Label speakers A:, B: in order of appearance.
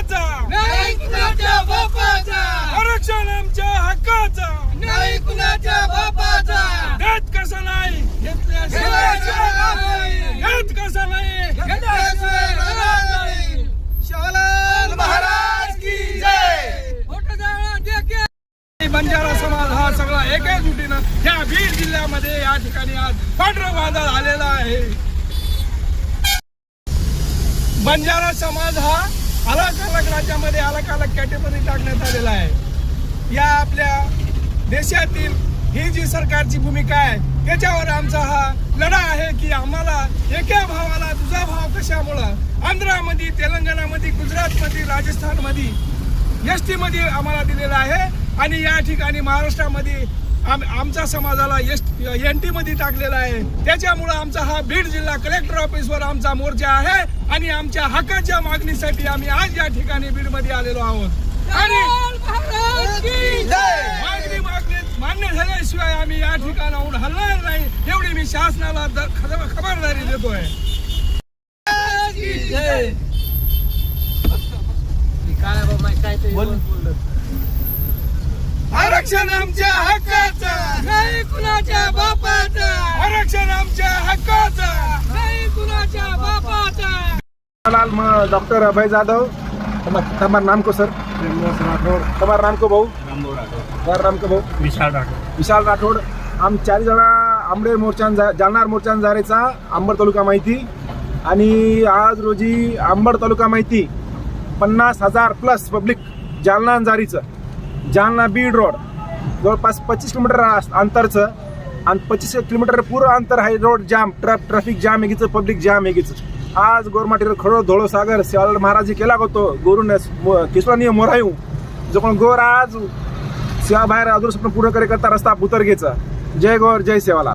A: हक्काचा,
B: नाही कुणाच्या बापाचा,
A: आरक्षण आमच्या हक्काचा,
B: नाही कुणाच्या बापाचा,
A: देत कसा नाही,
B: घेतल्याशिवाय राहणार नाही,
A: देत कसा नाही,
B: घेतल्याशिवाय राहणार नाही. शिवलाल महाराज की जय.
A: बंजारा समाज हा सगळा एका जुटीनं या बीड जिल्ह्यामध्ये या ठिकाणी आज पांढरा वादळ आलेला आहे. बंजारा समाज हा अलग अलग राज्यामध्ये अलग अलग कॅटेगरी टाकण्यात आलेला आहे. या आपल्या देशातील ही जी सरकारची भूमिका आहे त्याच्यावर आमचा हा लढा आहे की आम्हाला एका भावाला दुसरा भाव कशामुळं आंध्रामध्ये, तेलंगणामध्ये, गुजरातमध्ये, राजस्थानमध्ये एसटी मध्ये आम्हाला दिलेला आहे आणि या ठिकाणी महाराष्ट्रामध्ये आमच्या समाजाला एनटी मध्ये टाकलेला आहे. त्याच्यामुळे आमचा हा बीड जिल्हा कलेक्टर ऑफिसवर आमचा मोर्चा आहे आणि आमच्या हक्काच्या मागणीसाठी आम्ही आज या ठिकाणी बीड मध्ये आलेलो आहोत आणि मान्य झाल्याशिवाय आम्ही या ठिकाणाहून हलणार नाही एवढी मी शासनाला खबरदारी देतोय. आरक्षण आमच्या हक्काचं,
B: नाही कुणाच्या बापाचा,
A: आरक्षण आमच्या हक्काचं,
B: नाही कुणाच्या बापाचा.
C: डॉक्टर अभय जाधव, तुम्हारा नाम को सर? तुम्हारा नाम को भाऊ? तुम्हारा नाम को भाऊ? विशाल राठोड. आम 4 जण आंबेड मोर्चान जालनार मोर्चान जारेचा अंबड तालुका माहिती आणि आज रोजी अंबड तालुका माहिती 50,000 प्लस पब्लिक जालना जारीचं जालना बीड रोड जवळपास 25 किलोमीटर अंतरचं आणि 25 किलोमीटर पूर्ण अंतर आहे. रोड जाम, ट्रॅफिक जाम हेगीचं, पब्लिक जाम हेगीचं. आज गोरमाटीर खडो धोळो सागर शिवालाल महाराज केला होतो गोरून किशोरानी मोरायू जो पण गोर आज सेवा बाहेर अधूर स्वप्न पूर्ण करे करता रस्ता उतर घ्यायचा. जय गौर जय सेवालाल.